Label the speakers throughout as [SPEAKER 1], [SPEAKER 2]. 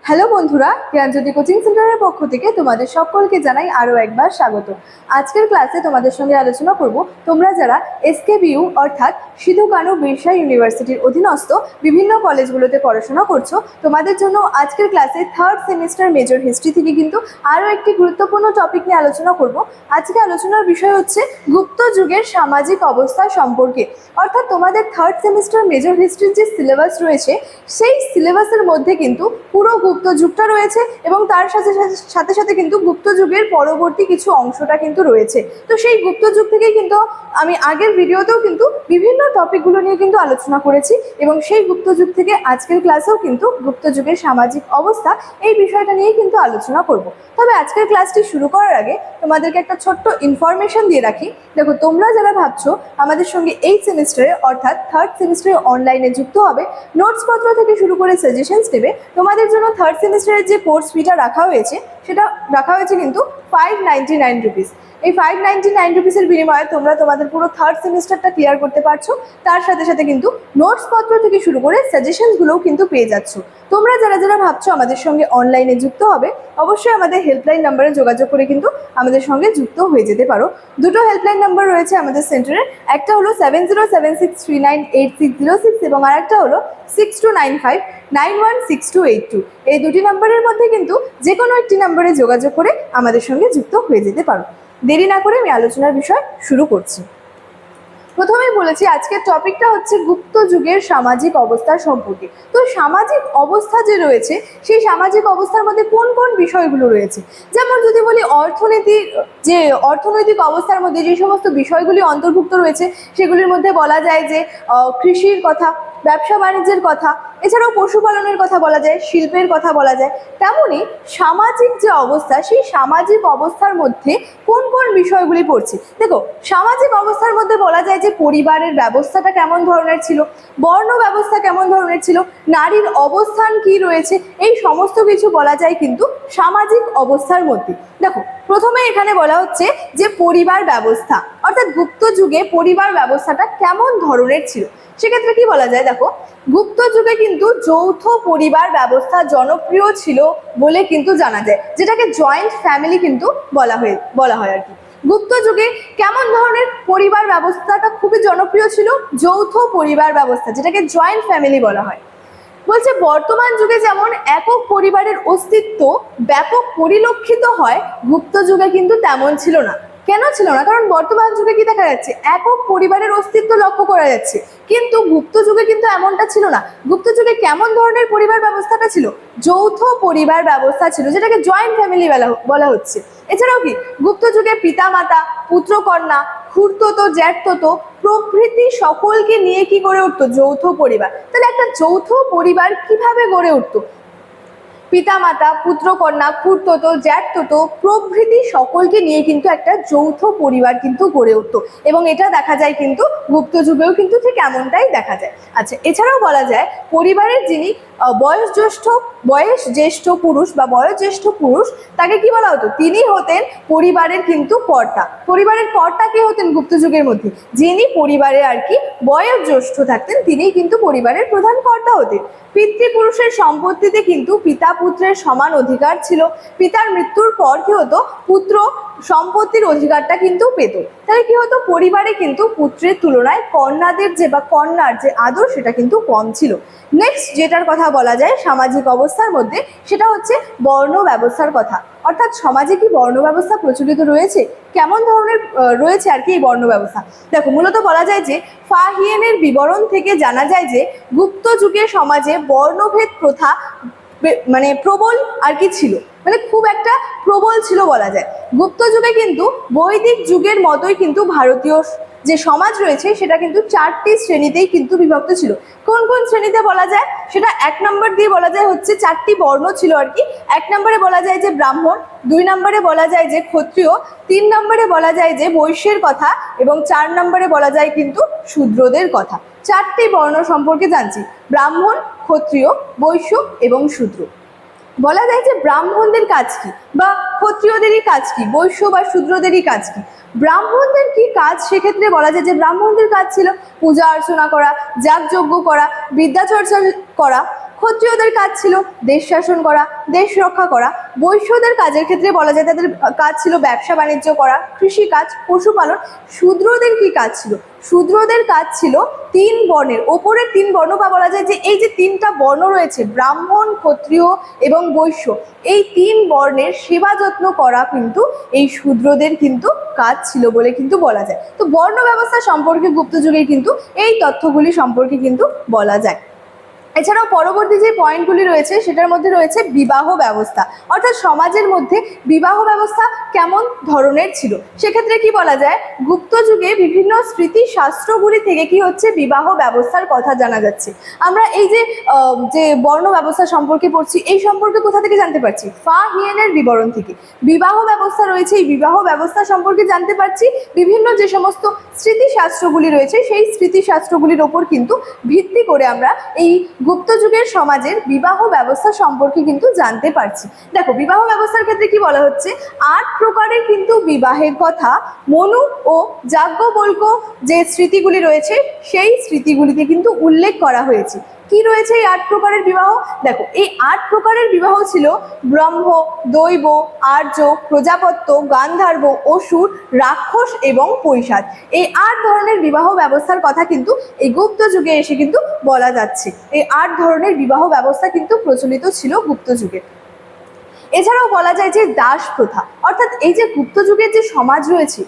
[SPEAKER 1] Hello বন্ধুরা, জ্ঞানজ্যোতি coaching সেন্টারের পক্ষ থেকে তোমাদের সকলকে জানাই আরও একবার স্বাগত। আজকের ক্লাসে তোমাদের সঙ্গে আলোচনা করব তোমরা যারা এসকেবিইউ অর্থাৎ সিধু কানু বিরসা ইউনিভার্সিটির অধীনস্থ বিভিন্ন কলেজগুলোতে পড়াশোনা করছো, তোমাদের জন্য আজকের ক্লাসে থার্ড সেমিস্টার মেজর হিস্ট্রি থেকে কিন্তু আরও একটি গুরুত্বপূর্ণ টপিক নিয়ে আলোচনা করব। আজকে আলোচনার বিষয় হচ্ছে গুপ্ত যুগের সামাজিক অবস্থা সম্পর্কে। অর্থাৎ তোমাদের থার্ড সেমিস্টার মেজর হিস্ট্রির যে সিলেবাস রয়েছে সেই সিলেবাসের মধ্যে কিন্তু পুরো গুপ্ত যুগটা রয়েছে এবং তার সাথে সাথে সাথে কিন্তু গুপ্ত যুগের পরবর্তী কিছু অংশটা কিন্তু রয়েছে। তো সেই গুপ্ত যুগ থেকেই কিন্তু আমি আগের ভিডিওতেও কিন্তু বিভিন্ন টপিকগুলো নিয়ে কিন্তু আলোচনা করেছি এবং সেই গুপ্ত যুগ থেকে আজকের ক্লাসেও কিন্তু গুপ্ত যুগের সামাজিক অবস্থা এই বিষয়টা নিয়ে কিন্তু আলোচনা করব। তবে আজকের ক্লাসটি শুরু করার আগে তোমাদেরকে একটা ছোট্ট ইনফরমেশন দিয়ে রাখি। দেখো, তোমরা যারা ভাবছো আমাদের সঙ্গে এই সেমিস্টারে অর্থাৎ থার্ড সেমিস্টারে অনলাইনে যুক্ত হবে, নোটসপত্র থেকে শুরু করে সাজেশনস নেবে, তোমাদের জন্য থার্ড সেমিস্টারের যে কোর্স ফিটা রাখা হয়েছে সেটা রাখা হয়েছে কিন্তু 599 রুপিস। এই 599 রুপিসের বিনিময়ে তোমরা তোমাদের পুরো থার্ড সেমিস্টারটা ক্লিয়ার করতে পারছো। তার সাথে সাথে কিন্তু নোটসপত্র থেকে শুরু করে সাজেশনসগুলোও কিন্তু পেয়ে যাচ্ছ। তোমরা যারা যারা ভাবছো আমাদের সঙ্গে অনলাইনে যুক্ত হবে, অবশ্যই আমাদের হেল্পলাইন নাম্বারে যোগাযোগ করে কিন্তু আমাদের সঙ্গে যুক্ত হয়ে যেতে পারো। দুটো হেল্পলাইন নাম্বার রয়েছে আমাদের সেন্টারে, একটা হলো 7076398606 এবং আরেকটা হলো 6295916282। এই দুটি নাম্বারের মধ্যে কিন্তু যে কোনো একটি নাম্বারে যোগাযোগ করে আমাদের সঙ্গে যুক্ত হয়ে যেতে পারো। দেরি না করে আমি আলোচনার বিষয় শুরু করছি। প্রথমেই বলেছি আজকের টপিকটা হচ্ছে গুপ্ত যুগের সামাজিক অবস্থা সম্পর্কে। তো সামাজিক অবস্থা যে রয়েছে সেই সামাজিক অবস্থার মধ্যে কোন কোন বিষয়গুলো রয়েছে, যেমন যদি বলি অর্থনৈতিক অবস্থার মধ্যে যে সমস্ত বিষয়গুলি অন্তর্ভুক্ত রয়েছে সেগুলির মধ্যে বলা যায় যে কৃষির কথা, ব্যবসা বাণিজ্যের কথা, এছাড়াও পশুপালনের কথা বলা যায়, শিল্পের কথা বলা যায়। তেমনই সামাজিক যে অবস্থা সেই সামাজিক অবস্থার মধ্যে কোন কোন বিষয়গুলি পড়ছে। দেখো, সামাজিক অবস্থার মধ্যে বলা যায় যে পরিবারের ব্যবস্থাটা কেমন ধরনের ছিল, বর্ণ ব্যবস্থা কেমন ধরনের ছিল, নারীর অবস্থান কি রয়েছে, এই সমস্ত কিছু বলা যায় কিন্তু সামাজিক অবস্থার মধ্যে। দেখো, প্রথমে এখানে বলা হচ্ছে যে পরিবার ব্যবস্থা অর্থাৎ গুপ্ত যুগে পরিবার ব্যবস্থাটা কেমন ধরনের ছিল। সেক্ষেত্রে কি বলা যায়, দেখো, গুপ্ত যুগে কিন্তু যৌথ পরিবার ব্যবস্থা জনপ্রিয় ছিল বলে কিন্তু জানা যায়, যেটাকে জয়েন্ট ফ্যামিলি কিন্তু বলা হয় আর কি। গুপ্ত যুগে কেমন ধরনের পরিবার ব্যবস্থাটা খুবই জনপ্রিয় ছিল, যৌথ পরিবার ব্যবস্থা, যেটাকে জয়েন্ট ফ্যামিলি বলা হয়। বলছে বর্তমান যুগে যেমন একক পরিবারের অস্তিত্ব ব্যাপক পরিলক্ষিত হয়, গুপ্ত যুগে কিন্তু তেমন ছিল না। কেন ছিল না? কারণ বর্তমান যুগে কি দেখা যাচ্ছে, একক পরিবারের অস্তিত্ব লক্ষ্য করা যাচ্ছে, কিন্তু গুপ্ত যুগে কিন্তু এমনটা ছিল না। গুপ্ত যুগে কেমন ধরনের পরিবার ব্যবস্থাটা ছিল, যৌথ পরিবার ব্যবস্থা ছিল, যেটাকে জয়েন্ট ফ্যামিলি বলা হচ্ছে। এছাড়াও কি গুপ্ত যুগে পিতা মাতা, পুত্রকন্যা, খুড়তো, জ্যাঠতো প্রভৃতি সকলকে নিয়ে কি গড়ে উঠতো, যৌথ পরিবার। তাহলে একটা যৌথ পরিবার কিভাবে গড়ে উঠতো, পিতামাতা, পুত্রকন্যা, খুড়তো, জ্যাঠতো প্রভৃতি সকলকে নিয়ে কিন্তু একটা যৌথ পরিবার কিন্তু গড়ে উঠতো এবং এটা দেখা যায় কিন্তু গুপ্ত যুগেও কিন্তু ঠিক এমনটাই দেখা যায়। আচ্ছা, এছাড়াও বলা যায় পরিবারের যিনি বয়োজ্যেষ্ঠ পুরুষ বা বয়োজ্যেষ্ঠ পুরুষ, তাকে কি বলা হতো, তিনি হতেন পরিবারের কিন্তু কর্তা। পরিবারের কর্তা কে হতেন গুপ্ত যুগের মধ্যে, যিনি পরিবারে আর কি বয়োজ্যেষ্ঠ থাকতেন তিনিই কিন্তু পরিবারের প্রধান কর্তা হতেন। পিতৃপুরুষের সম্পত্তিতে কিন্তু পিতা পুত্রের সমান অধিকার ছিল। পিতার মৃত্যুর পর কি হতো, পুত্র সম্পত্তির অধিকারটা কিন্তু পেত। তাহলে কি হতো, পরিবারে কিন্তু পুত্রের তুলনায় কন্যার যে আদর সেটা কিন্তু কম ছিল। নেক্সট যেটার কথা বলা যায় সামাজিক অবস্থার মধ্যে, সেটা হচ্ছে বর্ণ ব্যবস্থার কথা। অর্থাৎ সমাজে কি বর্ণ ব্যবস্থা প্রচলিত রয়েছে, কেমন ধরনের রয়েছে আর কি এই বর্ণ ব্যবস্থা। দেখো, মূলত বলা যায় যে ফাহিয়েনের বিবরণ থেকে জানা যায় যে গুপ্ত যুগে সমাজে বর্ণভেদ প্রথা প্রবল আর কি ছিল, খুব একটা প্রবল ছিল বলা যায়। গুপ্ত যুগে কিন্তু বৈদিক যুগের মতোই কিন্তু ভারতীয় যে সমাজ রয়েছে সেটা কিন্তু 4টি শ্রেণীতেই কিন্তু বিভক্ত ছিল। কোন কোন শ্রেণীতে বলা যায়, সেটা 1 নম্বর দিয়ে বলা যায় হচ্ছে 4টি বর্ণ ছিল আর কি। 1 নম্বরে বলা যায় যে ব্রাহ্মণ, 2 নম্বরে বলা যায় যে ক্ষত্রিয়, 3 নম্বরে বলা যায় যে বৈশ্যের কথা এবং 4 নম্বরে বলা যায় কিন্তু শূদ্রদের কথা। 4টি বর্ণ সম্পর্কে জানছি, ব্রাহ্মণ, ক্ষত্রিয়, বৈশ্য এবং শূদ্র। বলা যায় যে ব্রাহ্মণদের কাজ কি বা ক্ষত্রিয়দেরই কাজ কি, বৈশ্য বা শূদ্রদেরই কাজ কি। ব্রাহ্মণদের কি কাজ, সেক্ষেত্রে বলা যায় যে ব্রাহ্মণদের কাজ ছিল পূজা অর্চনা করা, যাগযজ্ঞ করা, বিদ্যাচর্চা করা। ক্ষত্রিয়দের কাজ ছিল দেশ শাসন করা, দেশ রক্ষা করা। বৈশ্যদের কাজের ক্ষেত্রে বলা যায় তাদের কাজ ছিল ব্যবসা বাণিজ্য করা, কৃষিকাজ, পশুপালন। শূদ্রদের কি কাজ ছিল? শূদ্রদের কাজ ছিল তিন বর্ণের, ওপরের তিন বর্ণ বা বলা যায় যে এই যে তিনটা বর্ণ রয়েছে ব্রাহ্মণ, ক্ষত্রিয় এবং বৈশ্য, এই তিন বর্ণের সেবা যত্ন করা কিন্তু এই শূদ্রদের কিন্তু কাজ ছিল বলে কিন্তু বলা যায়। তো বর্ণ ব্যবস্থা সম্পর্কে গুপ্ত যুগে কিন্তু এই তথ্যগুলি সম্পর্কে কিন্তু বলা যায়। এছাড়াও পরবর্তী যে পয়েন্টগুলি রয়েছে সেটার মধ্যে রয়েছে বিবাহ ব্যবস্থা, অর্থাৎ সমাজের মধ্যে বিবাহ ব্যবস্থা কেমন ধরনের ছিল। সেক্ষেত্রে কি বলা যায়, গুপ্ত যুগে বিভিন্ন স্মৃতি শাস্ত্রগুলি থেকে কি হচ্ছে বিবাহ ব্যবস্থার কথা জানা যাচ্ছে। আমরা এই যে বর্ণ ব্যবস্থা সম্পর্কে পড়ছি, এই সম্পর্কে কোথা থেকে জানতে পারছি? ফা হিয়েনের বিবরণ থেকে। বিবাহ ব্যবস্থা রয়েছে, এই বিবাহ ব্যবস্থা সম্পর্কে জানতে পারছি বিভিন্ন যে সমস্ত স্মৃতিশাস্ত্রগুলি রয়েছে সেই স্মৃতিশাস্ত্রগুলির ওপর কিন্তু ভিত্তি করে আমরা এই গুপ্ত যুগের সমাজের বিবাহ ব্যবস্থা সম্পর্কে কিন্তু জানতে পারছি। দেখো, বিবাহ ব্যবস্থার ক্ষেত্রে কি বলা হচ্ছে, 8 প্রকারের কিন্তু বিবাহের কথা মনু ও যাজ্ঞবল্ক্য যে স্মৃতিগুলি রয়েছে সেই স্মৃতিগুলিতে কিন্তু উল্লেখ করা হয়েছে। কি রয়েছে এই 8 প্রকারের বিবাহ? দেখো, এই 8 প্রকারের বিবাহ ছিল ব্রহ্ম, দৈব, আর্য, প্রজাপত্য, গান্ধার্ব, অসুর, রাক্ষস এবং পৈশাচ। এই 8 ধরনের বিবাহ ব্যবস্থার কথা কিন্তু এই গুপ্ত যুগে এসে কিন্তু বলা যাচ্ছে। এই 8 ধরনের বিবাহ ব্যবস্থা কিন্তু প্রচলিত ছিল গুপ্ত যুগে। এছাড়াও বলা যায় যে দাস প্রথা, অর্থাৎ এই যে গুপ্ত যুগের যে সমাজ রয়েছে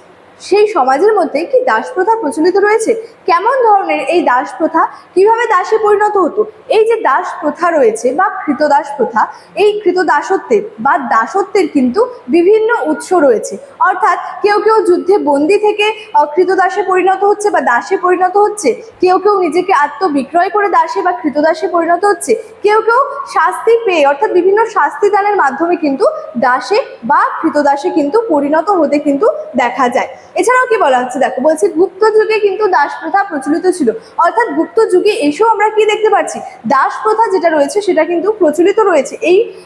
[SPEAKER 1] সেই সমাজের মধ্যে কি দাস প্রথা প্রচলিত রয়েছে? কেমন ধরনের এই দাস প্রথা, কিভাবে দাসে পরিণত হতো? এই যে দাস প্রথা রয়েছে বা কৃতদাস প্রথা, এই কৃতদাসত্বের বা দাসত্বের কিন্তু বিভিন্ন উৎস রয়েছে। অর্থাৎ কেউ কেউ যুদ্ধে বন্দী থেকে কৃতদাসে পরিণত হচ্ছে বা দাসে পরিণত হচ্ছে, কেউ কেউ নিজেকে আত্মবিক্রয় করে দাসে বা কৃতদাসে পরিণত হচ্ছে, কেউ কেউ শাস্তি পেয়ে অর্থাৎ বিভিন্ন শাস্তি দানের মাধ্যমে কিন্তু দাসে বা কৃতদাসে কিন্তু পরিণত হতে কিন্তু দেখা যায়। এছাড়াও কি বলা হচ্ছে, দেখো বলছি গুপ্ত যুগে কিন্তু দাস প্রথা প্রচলিত ছিল, অর্থাৎ গুপ্ত যুগে এসেও আমরা কি দেখতে পাচ্ছি, দাস প্রথা যেটা রয়েছে সেটা কিন্তু প্রচলিত রয়েছে,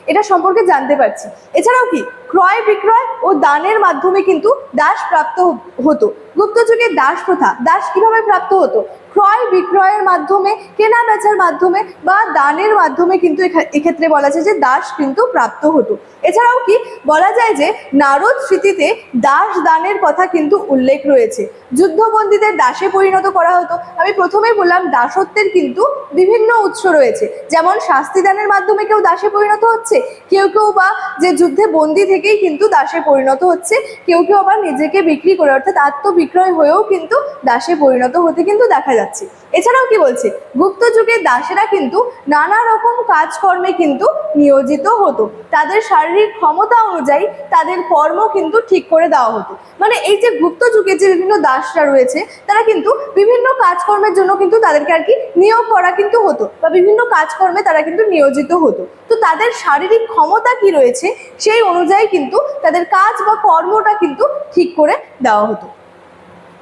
[SPEAKER 1] এটা সম্পর্কে জানতে পারছি। এছাড়াও কি ক্রয় বিক্রয় ও দানের মাধ্যমে কিন্তু দাস প্রাপ্ত হতো। গুপ্ত যুগে দাস প্রথা, দাস কিভাবে প্রাপ্ত হতো? ক্রয় বিক্রয়ের মাধ্যমে, কেনা বেচার মাধ্যমে বা দানের মাধ্যমে কিন্তু এক্ষেত্রে বলা যায় যে দাস কিন্তু প্রাপ্ত হতো। এছাড়াও কি বলা যায় যে নারদ স্মৃতিতে দাস দানের কথা কিন্তু উল্লেখ রয়েছে। যুদ্ধবন্দীদের দাসে পরিণত করা হতো। আমি প্রথমেই বললাম দাসত্বের কিন্তু বিভিন্ন উৎস রয়েছে, যেমন শাস্তি দানের মাধ্যমে কেউ দাসে পরিণত হচ্ছে, কেউ কেউ বা যে যুদ্ধে বন্দী থেকেই কিন্তু দাসে পরিণত হচ্ছে, কেউ কেউ আবার নিজেকে বিক্রি করে অর্থাৎ আত্মবিক্রয় হয়েও কিন্তু দাসে পরিণত হতে কিন্তু দেখা যাচ্ছে। এছাড়াও কি বলছে, গুপ্ত যুগে দাসেরা কিন্তু নানা রকম কাজকর্মে কিন্তু নিয়োজিত হতো। তাদের শারীরিক ক্ষমতা অনুযায়ী তাদের কর্ম কিন্তু ঠিক করে দেওয়া হতো। মানে এই যে গুপ্ত যুগে যে বিভিন্ন দাসরা রয়েছে তারা কিন্তু বিভিন্ন কাজকর্মের জন্য কিন্তু তাদেরকে আর কি নিয়োগ করা কিন্তু হতো বা বিভিন্ন কাজকর্মে তারা কিন্তু নিয়োজিত হতো। তো তাদের শারীরিক ক্ষমতা কি রয়েছে সেই অনুযায়ী কিন্তু তাদের কাজ বা কর্মটা কিন্তু ঠিক করে দেওয়া হতো।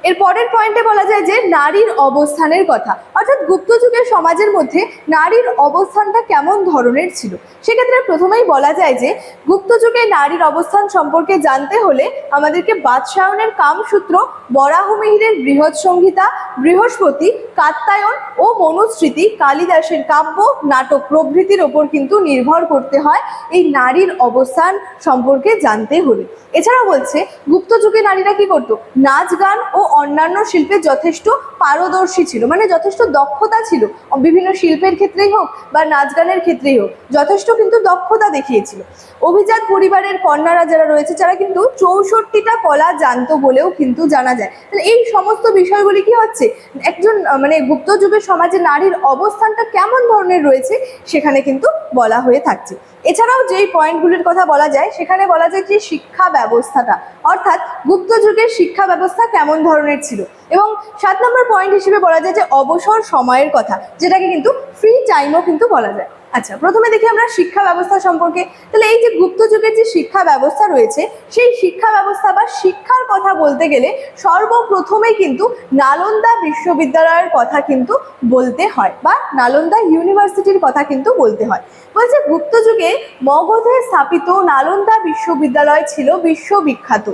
[SPEAKER 1] এর পরের পয়েন্টে বলা যায় যে নারীর অবস্থানের কথা, অর্থাৎ গুপ্ত যুগের সমাজের মধ্যে নারীর অবস্থানটা কেমন ধরনের ছিল। সেক্ষেত্রে প্রথমেই বলা যায় যে গুপ্ত যুগে নারীর অবস্থান সম্পর্কে জানতে হলে আমাদেরকে বাদশায়নের কামসূত্র, বরাহমিহিরের বৃহৎ সংহিতা, বৃহস্পতি, কাত্যায়ন ও মনুস্মৃতি, কালিদাসের কাব্য, নাটক প্রভৃতির ওপর কিন্তু নির্ভর করতে হয় এই নারীর অবস্থান সম্পর্কে জানতে হলে। এছাড়াও বলছে গুপ্ত যুগে নারীরা কি করতো, নাচ গান ও অন্যান্য শিল্পে যথেষ্ট পারদর্শী ছিল, মানে যথেষ্ট দক্ষতা ছিল, বিভিন্ন শিল্পের ক্ষেত্রেই হোক বা নাচ গানের ক্ষেত্রেই হোক যথেষ্ট কিন্তু দক্ষতা দেখিয়েছিল। অভিজাত পরিবারের কন্যারা যারা রয়েছে তারা কিন্তু 64টা কলা জানতো বলেও কিন্তু জানা যায়। তাহলে এই সমস্ত বিষয়গুলি কি হচ্ছে, একজন মানে গুপ্ত যুগের সমাজে নারীর অবস্থানটা কেমন ধরনের রয়েছে সেখানে কিন্তু বলা হয়ে থাকছে। এছাড়াও যেই পয়েন্টগুলির কথা বলা যায় সেখানে বলা যায় যে শিক্ষা ব্যবস্থাটা, অর্থাৎ গুপ্ত যুগের শিক্ষা ব্যবস্থা কেমন ধরনের ছিল। এবং 7 নম্বর পয়েন্ট হিসেবে বলা যায় যে অবসর সময়ের কথা, যেটাকে কিন্তু ফ্রি টাইমও কিন্তু বলা যায়। আচ্ছা, প্রথমে দেখি আমরা শিক্ষা ব্যবস্থা সম্পর্কে। তাহলে এই যে গুপ্ত যুগের যে শিক্ষা ব্যবস্থা রয়েছে সেই শিক্ষা ব্যবস্থা বা শিক্ষার কথা বলতে গেলে সর্বপ্রথমেই কিন্তু নালন্দা বিশ্ববিদ্যালয়ের কথা কিন্তু বলতে হয় বা নালন্দা ইউনিভার্সিটির কথা কিন্তু বলতে হয়। বলছে গুপ্ত যুগে মগধে স্থাপিত নালন্দা বিশ্ববিদ্যালয় ছিল বিশ্ববিখ্যাত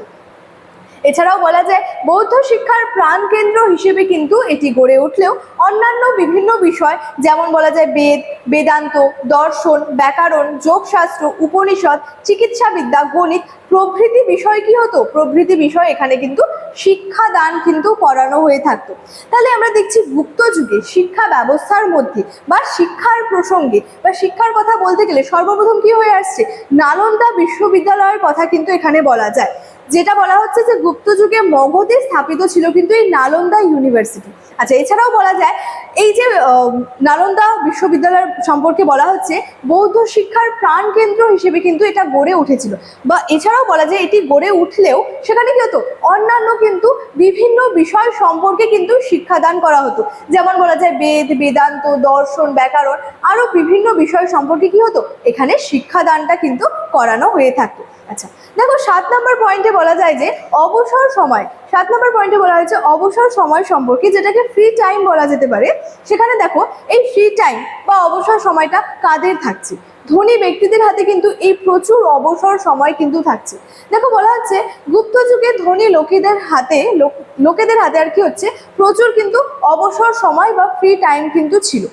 [SPEAKER 1] এছাড়াও বলা যায় বৌদ্ধ শিক্ষার প্রাণকেন্দ্র হিসেবে কিন্তু এটি গড়ে উঠলেও অন্যান্য বিভিন্ন বিষয় যেমন বলা যায় বেদ, বেদান্ত, দর্শন, ব্যাকরণ, যোগশাস্ত্র, উপনিষদ, চিকিৎসাবিদ্যা, গণিত প্রভৃতি বিষয় কি হতো, প্রভৃতি বিষয় এখানে কিন্তু শিক্ষাদান কিন্তু করানো হয়ে থাকতো। তাহলে আমরা দেখছি গুপ্ত যুগে শিক্ষা ব্যবস্থার মধ্যে বা শিক্ষার প্রসঙ্গে বা শিক্ষার কথা বলতে গেলে সর্বপ্রথম কি হয়ে আসছে, নালন্দা বিশ্ববিদ্যালয়ের কথা কিন্তু এখানে বলা যায়। যেটা বলা হচ্ছে যে গুপ্ত যুগে মগধে স্থাপিত ছিল কিন্তু এই নালন্দা ইউনিভার্সিটি। আচ্ছা, এছাড়াও বলা যায় এই যে নালন্দা বিশ্ববিদ্যালয় সম্পর্কে বলা হচ্ছে বৌদ্ধ শিক্ষার প্রাণকেন্দ্র হিসেবে কিন্তু এটা গড়ে উঠেছিল, বা এছাড়াও বলা যায় এটি গড়ে উঠলেও সেখানে কি হতো, অন্যান্য কিন্তু বিভিন্ন বিষয় সম্পর্কে কিন্তু শিক্ষাদান করা হতো। যেমন বলা যায় বেদ, বেদান্ত, দর্শন, ব্যাকরণ আরো বিভিন্ন বিষয় সম্পর্কে কি হতো, এখানে শিক্ষাদানটা কিন্তু করানো হয়ে থাকতো। আচ্ছা দেখো 7 নম্বর পয়েন্টে বলা যায় যে অবসর সময়, 7 নম্বর পয়েন্টে বলা হয়েছে অবসর সময় সম্পর্কে, যেটাকে ফ্রি টাইম বলা যেতে পারে। সেখানে দেখো এই ফ্রি টাইম বা অবসর সময়টা কাদের থাকছে, ধনী ব্যক্তিদের হাতে কিন্তু এই প্রচুর অবসর সময় কিন্তু থাকছে। দেখো বলা হচ্ছে গুপ্ত যুগে ধনী লোকেদের হাতে আর কি হচ্ছে প্রচুর কিন্তু অবসর সময় বা ফ্রি টাইম কিন্তু ছিল।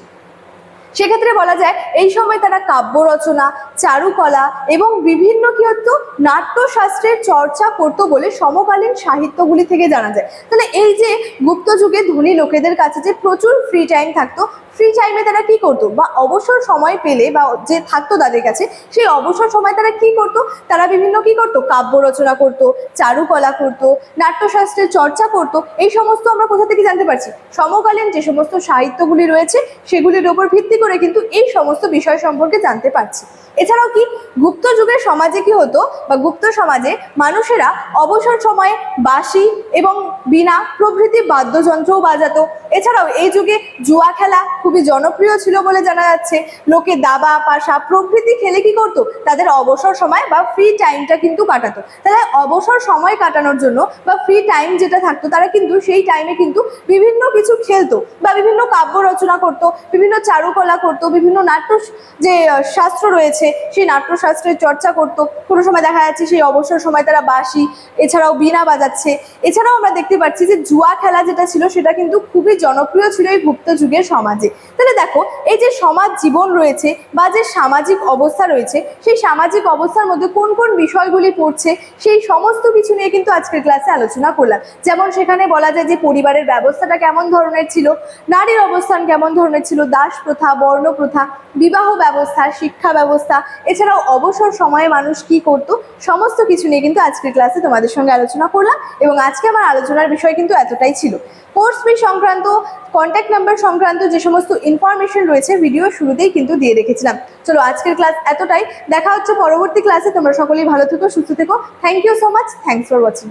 [SPEAKER 1] সেক্ষেত্রে বলা যায় এই সময় তারা কাব্য রচনা, চারুকলা এবং বিভিন্ন কি হতো নাট্যশাস্ত্রের চর্চা করতো বলে সমকালীন সাহিত্যগুলি থেকে জানা যায়। তাহলে এই যে গুপ্ত যুগে ধনী লোকেদের কাছে যে প্রচুর ফ্রি টাইম থাকতো, ফ্রি টাইমে তারা কি করতো বা অবসর সময় পেলে বা যে থাকতো তাদের কাছে সেই অবসর সময় তারা কি করতো, তারা বিভিন্ন কি করতো কাব্য রচনা করতো, চারুকলা করতো, নাট্যশাস্ত্রের চর্চা করতো। এই সমস্ত আমরা কোথা থেকে জানতে পারছি, সমকালীন যে সমস্ত সাহিত্যগুলি রয়েছে সেগুলির উপর ভিত্তি করে কিন্তু এই সমস্ত বিষয় সম্পর্কে জানতে পারছি। এছাড়াও কি গুপ্ত যুগের সমাজে কি হতো বা গুপ্ত সমাজে মানুষেরা অবসর সময়ে বাঁশি এবং বীণা প্রভৃতি বাদ্যযন্ত্রও বাজাতো। এছাড়াও এই যুগে জুয়া খেলা খুবই জনপ্রিয় ছিল বলে জানা যাচ্ছে। লোকে দাবা, পাশা প্রভৃতি খেলে কি করতো, তাদের অবসর সময় বা ফ্রি টাইমটা কিন্তু কাটাতো। তাহলে অবসর সময় কাটানোর জন্য বা ফ্রি টাইম যেটা থাকতো তারা কিন্তু সেই টাইমে কিন্তু বিভিন্ন কিছু খেলতো বা বিভিন্ন কাব্য রচনা করতো, বিভিন্ন চারুকলা করতো, বিভিন্ন নাট্য যে শাস্ত্র রয়েছে সেই নাট্যশাস্ত্রের চর্চা করতো। কোনো সময় দেখা যাচ্ছে সেই অবসর সময় তারা বাঁশি এছাড়াও বীণা বাজাচ্ছে। এছাড়াও আমরা দেখতে পাচ্ছি যে জুয়া খেলা যেটা ছিল সেটা কিন্তু খুবই জনপ্রিয় ছিল এই গুপ্ত যুগের সমাজে। তাহলে দেখো এই যে সমাজ জীবন রয়েছে বা যে সামাজিক অবস্থা রয়েছে সেই সামাজিক অবস্থার মধ্যে কোন কোন বিষয়গুলি পড়ছে সেই সমস্ত কিছু নিয়ে কিন্তু আজকের ক্লাসে আলোচনা করলাম। যেমন সেখানে বলা যায় যে পরিবারের ব্যবস্থাটা কেমন ধরনের ছিল, নারীর অবস্থান কেমন ধরনের ছিল, দাস প্রথা, বর্ণ প্রথা, বিবাহ ব্যবস্থা, শিক্ষা ব্যবস্থা, এছাড়াও অবসর সময়ে মানুষ কি করত, সমস্ত কিছু নিয়ে কিন্তু আজকের ক্লাসে তোমাদের সঙ্গে আলোচনা করলাম। এবং আজকে আমার আলোচনার বিষয় কিন্তু এতটাই ছিল। কোর্স ফি সংক্রান্ত, কন্ট্যাক্ট নাম্বার সংক্রান্ত যে সমস্ত ইনফরমেশন রয়েছে ভিডিও শুরুতেই কিন্তু দিয়ে রেখেছিলাম। চলো আজকের ক্লাস এতটাই, দেখা হচ্ছে পরবর্তী ক্লাসে। তোমরা সকলেই ভালো থেকো, সুস্থ থেকো। Thank you so much, thanks for watching.